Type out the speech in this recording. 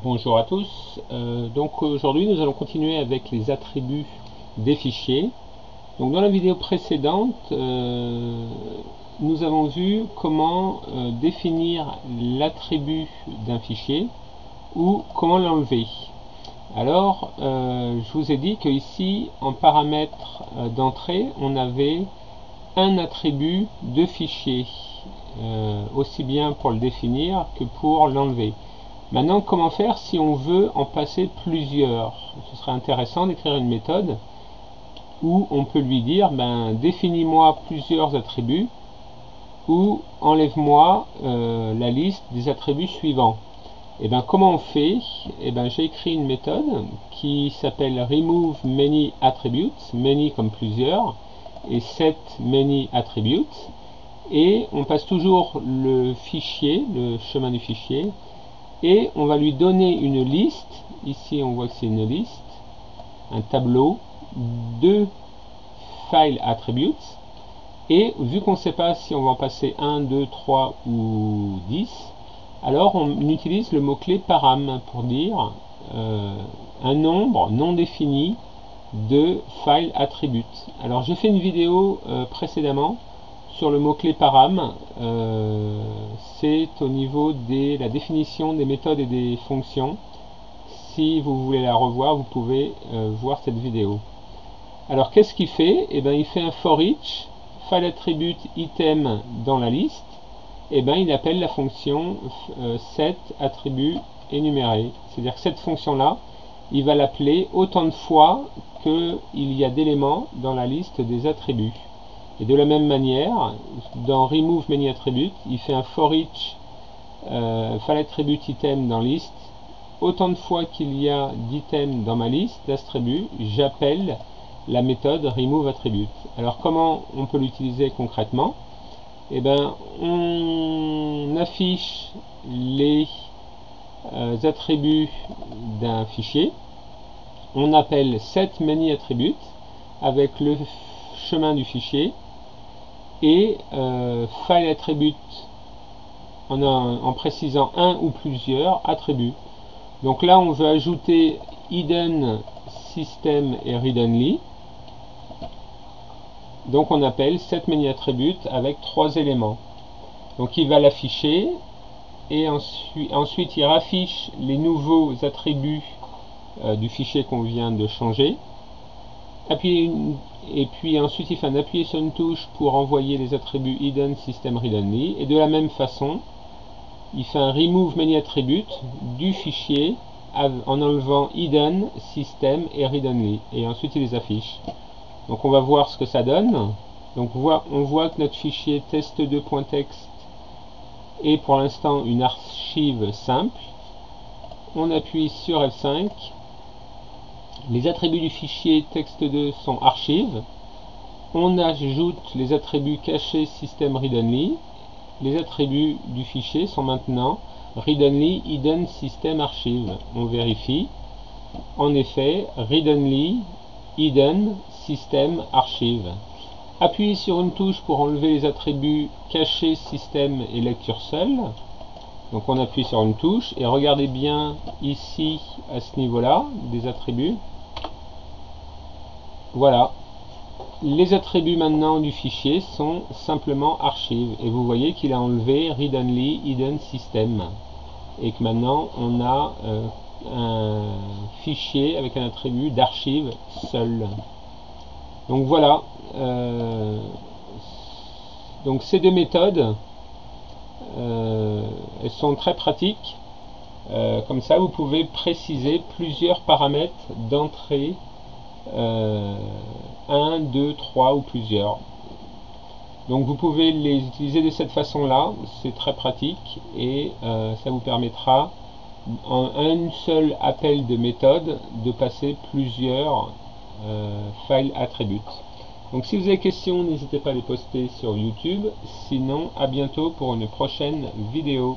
Bonjour à tous. Donc aujourd'hui nous allons continuer avec les attributs des fichiers. Donc dans la vidéo précédente, nous avons vu comment définir l'attribut d'un fichier ou comment l'enlever. Alors je vous ai dit que ici en paramètres d'entrée on avait un attribut de fichier, aussi bien pour le définir que pour l'enlever. Maintenant, comment faire si on veut en passer plusieurs? Ce serait intéressant d'écrire une méthode où on peut lui dire définis-moi plusieurs attributs ou enlève-moi la liste des attributs suivants. Et comment on fait? J'ai écrit une méthode qui s'appelle remove many attributes, many comme plusieurs, et set many attributes, et on passe toujours le fichier, le chemin du fichier, et on va lui donner une liste. Ici on voit que c'est une liste, un tableau de file attributes, et vu qu'on ne sait pas si on va en passer 1, 2, 3 ou 10, alors on utilise le mot-clé param pour dire un nombre non défini de file attributes. Alors j'ai fait une vidéo précédemment sur le mot-clé param, c'est au niveau de la définition des méthodes et des fonctions. Si vous voulez la revoir, vous pouvez voir cette vidéo. Alors qu'est-ce qu'il fait? Il fait un for each file attribute item dans la liste. Il appelle la fonction set attribut énuméré. C'est-à-dire que cette fonction-là, il va l'appeler autant de fois qu'il y a d'éléments dans la liste des attributs. Et de la même manière, dans remove many attributes, il fait un for each file attribute item dans liste. Autant de fois qu'il y a d'items dans ma liste d'attributs, j'appelle la méthode remove attribute. Alors comment on peut l'utiliser concrètement? On affiche les attributs d'un fichier. On appelle set many attributes avec le chemin du fichier et file attribute en précisant un ou plusieurs attributs. Donc là on veut ajouter hidden system et read only. Donc on appelle set many attributes avec 3 éléments. Donc il va l'afficher et ensuite il raffiche les nouveaux attributs du fichier qu'on vient de changer. Et puis ensuite il fait un appuyer sur une touche pour envoyer les attributs hidden system read only. Et de la même façon, il fait un remove many attributes du fichier en enlevant hidden system et read only. Et ensuite il les affiche. Donc on va voir ce que ça donne. Donc on voit que notre fichier test2.txt est pour l'instant une archive simple. On appuie sur F5. Les attributs du fichier text2 sont archives. On ajoute les attributs cachés system read only. Les attributs du fichier sont maintenant read only hidden system archive. On vérifie. En effet, read only hidden system archive. Appuyez sur une touche pour enlever les attributs cachés système et lecture seule. Donc on appuie sur une touche et regardez bien ici à ce niveau-là des attributs. Voilà. Les attributs maintenant du fichier sont simplement archives et vous voyez qu'il a enlevé read only hidden system et que maintenant on a un fichier avec un attribut d'archive seul. Donc voilà, donc ces deux méthodes elles sont très pratiques. Comme ça vous pouvez préciser plusieurs paramètres d'entrée, 1, 2, 3 ou plusieurs. Donc vous pouvez les utiliser de cette façon là, c'est très pratique et ça vous permettra en un seul appel de méthode de passer plusieurs file attributes. Donc si vous avez des questions, n'hésitez pas à les poster sur YouTube. Sinon, à bientôt pour une prochaine vidéo.